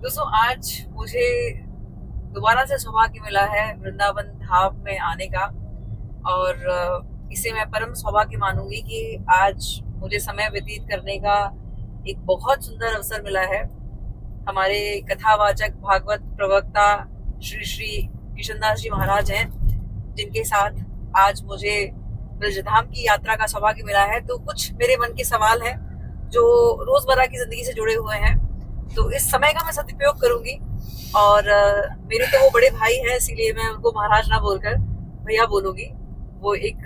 दोस्तों आज मुझे दोबारा से सौभाग्य मिला है वृंदावन धाम में आने का। और इसे मैं परम सौभाग्य मानूंगी कि आज मुझे समय व्यतीत करने का एक बहुत सुंदर अवसर मिला है। हमारे कथावाचक भागवत प्रवक्ता श्री श्री किशनदास जी महाराज हैं, जिनके साथ आज मुझे ब्रजधाम की यात्रा का सौभाग्य मिला है। तो कुछ मेरे मन के सवाल हैं जो रोजमर्रा की जिंदगी से जुड़े हुए हैं, तो इस समय का मैं सदुपयोग करूंगी। और मेरे तो वो बड़े भाई हैं, इसीलिए मैं उनको महाराज ना बोलकर भैया बोलूंगी। वो एक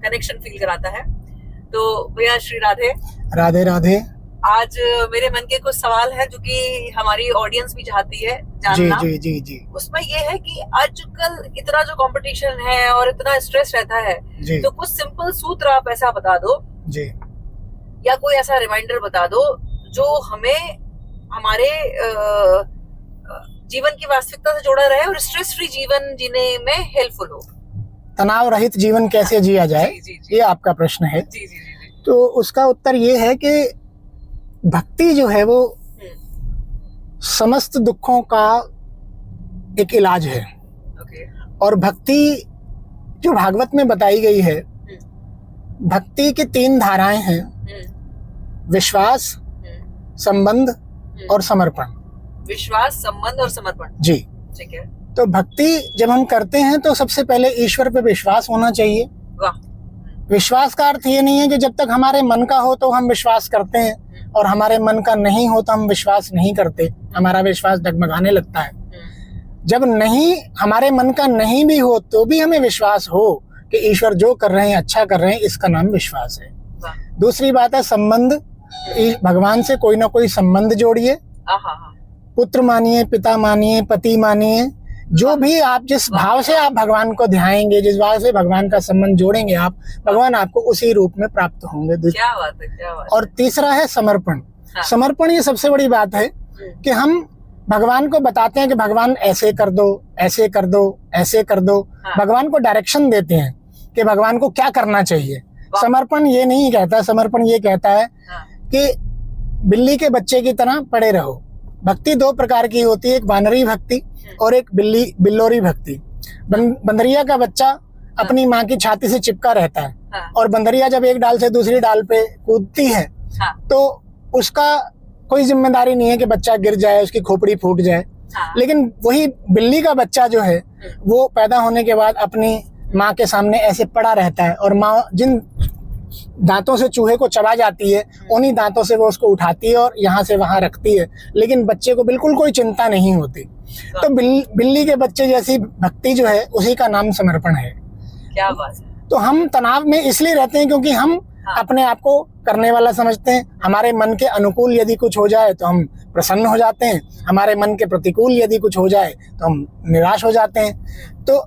कनेक्शन फील कराता है। तो भैया श्री राधे राधे राधे। आज मेरे मन के कुछ सवाल हैं जो कि हमारी ऑडियंस भी चाहती है जानना। जी जी जी जी। उसमें ये है कि आजकल इतना जो कंपटीशन है और इतना स्ट्रेस रहता है, तो कुछ सिंपल सूत्र आप ऐसा बता दो जी, या कोई ऐसा रिमाइंडर बता दो जो हमें हमारे जीवन की वास्तविकता से जोड़ा रहे और स्ट्रेस फ्री जीवन जीने में हेल्पफुल हो। तनाव रहित जीवन कैसे जिया जाए, जी। ये आपका प्रश्न है। जी। तो उसका उत्तर ये है कि भक्ति जो है वो समस्त दुखों का एक इलाज है। और भक्ति जो भागवत में बताई गई है, भक्ति की 3 धाराएं हैं: विश्वास, संबंध और समर्पण। विश्वास, संबंध और समर्पण। जी ठीक है। तो भक्ति जब हम करते हैं तो सबसे पहले ईश्वर पे विश्वास होना चाहिए। वाह। विश्वास का अर्थ ये नहीं है कि जब तक हमारे मन का हो तो हम विश्वास करते हैं, और हमारे मन का नहीं हो तो हम विश्वास नहीं करते, हमारा विश्वास डगमगाने लगता है। जब नहीं, हमारे मन का नहीं भी हो तो भी हमें विश्वास हो कि ईश्वर जो कर रहे हैं अच्छा कर रहे हैं, इसका नाम विश्वास है। दूसरी बात है संबंध। भगवान से कोई ना कोई संबंध जोड़िए। पुत्र मानिए, पिता मानिए, पति मानिए, जो भी आप जिस भाव से आप भगवान को ध्याएंगे, जिस भाव से भगवान का संबंध जोड़ेंगे आप, भगवान आपको उसी रूप में प्राप्त होंगे। क्या बात है, क्या बात है। और तीसरा है समर्पण। समर्पण ये सबसे बड़ी बात है कि हम भगवान को बताते हैं कि भगवान ऐसे कर दो, ऐसे कर दो, ऐसे कर दो। भगवान को डायरेक्शन देते हैं कि भगवान को क्या करना चाहिए। समर्पण ये नहीं कहता, समर्पण ये कहता है कि बिल्ली के बच्चे की तरह पड़े रहो। भक्ति 2 प्रकार की होती है, एक वानरी भक्ति और एक बिल्लोरी भक्ति। बंदरिया का बच्चा अपनी माँ की छाती से चिपका रहता है, और बंदरिया जब एक डाल से दूसरी डाल पे कूदती है तो उसका कोई जिम्मेदारी नहीं है कि बच्चा गिर जाए, उसकी खोपड़ी फूट जाए। लेकिन वही बिल्ली का बच्चा जो है वो पैदा होने के बाद अपनी माँ के सामने ऐसे पड़ा रहता है, और माँ जिन दांतों से चूहे को चबा जाती है उन्हीं दांतों से वो उसको उठाती है और यहाँ से वहां रखती है, लेकिन बच्चे को बिल्कुल कोई चिंता नहीं होती। तो बिल्ली के बच्चे जैसी भक्ति जो है उसी का नाम समर्पण है। क्या बात है। तो हम तनाव में इसलिए रहते हैं क्योंकि हम अपने आप को करने वाला समझते हैं। हमारे मन के अनुकूल यदि कुछ हो जाए तो हम प्रसन्न हो जाते हैं, हमारे मन के प्रतिकूल यदि कुछ हो जाए तो हम निराश हो जाते हैं। तो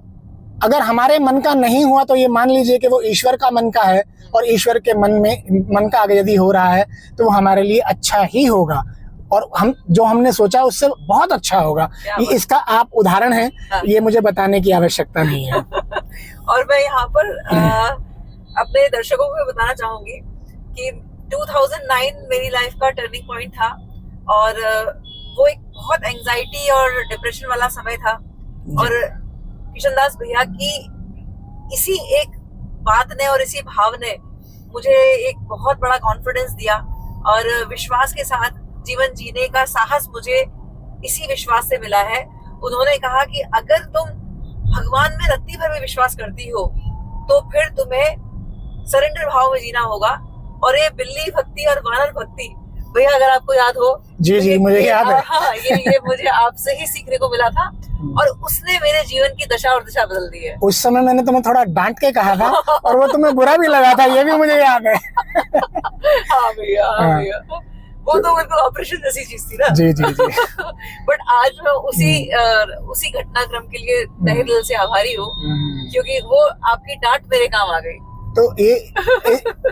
अगर हमारे मन का नहीं हुआ तो ये मान लीजिए कि वो ईश्वर का मन का है, और ईश्वर के मन का अगर यदि हो रहा है तो वो हमारे लिए अच्छा ही होगा, और हम जो हमने सोचा उससे बहुत अच्छा होगा। इसका आप उदाहरण है, ये मुझे बताने की आवश्यकता नहीं है। और मैं यहाँ पर अपने दर्शकों को बताना चाहूंगी कि 2009 मेरी लाइफ का टर्निंग पॉइंट था, और वो एक बहुत एंजाइटी और डिप्रेशन वाला समय था। और किशनदास भैया की इसी एक बात ने और इसी भाव ने मुझे एक बहुत बड़ा कॉन्फिडेंस दिया, और विश्वास के साथ जीवन जीने का साहस मुझे इसी विश्वास से मिला है। उन्होंने कहा कि अगर तुम भगवान में रत्ती भर में विश्वास करती हो तो फिर तुम्हें सरेंडर भाव में जीना होगा। और ये बिल्ली भक्ति और वानर भक्ति, भैया अगर आपको याद हो। जी मुझे याद है। हाँ, ये मुझे आपसे ही सीखने को मिला था, और उसने मेरे जीवन की दशा और दिशा बदल दी है। उस समय मैंने तुम्हें थोड़ा डांट के कहा था और वो तुम्हें बुरा भी लगा था, ये भी मुझे याद है। हाँ भैया, वो तो बिल्कुल ऑपरेशन जैसी चीज थी ना। जी बट आज मैं उसी घटनाक्रम के लिए तहे दिल से आभारी हूँ, क्योंकि वो आपकी डांट मेरे काम आ गई। तो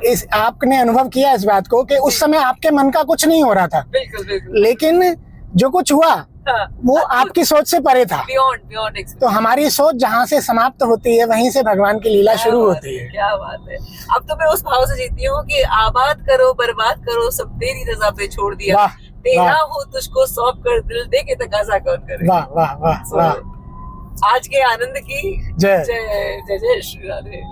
इस आपने अनुभव किया इस बात को कि उस समय आपके मन का कुछ नहीं हो रहा था। बिल्कुल। लेकिन जो कुछ हुआ वो आपकी सोच से परे था। बियॉन्ड तो हमारी सोच जहाँ से समाप्त होती है वहीं से भगवान की लीला शुरू होती है। क्या बात है। अब तो मैं उस भाव से जीती हूँ कि आबाद करो बर्बाद करो सब तेरी रजा पे छोड़ दिया। तेरा हो तुझको सौंप कर दिल दे के तकाजा कौन करे। वाह वाह वाह वाह। आज के आनंद की जय जय जय जय श्री राधे।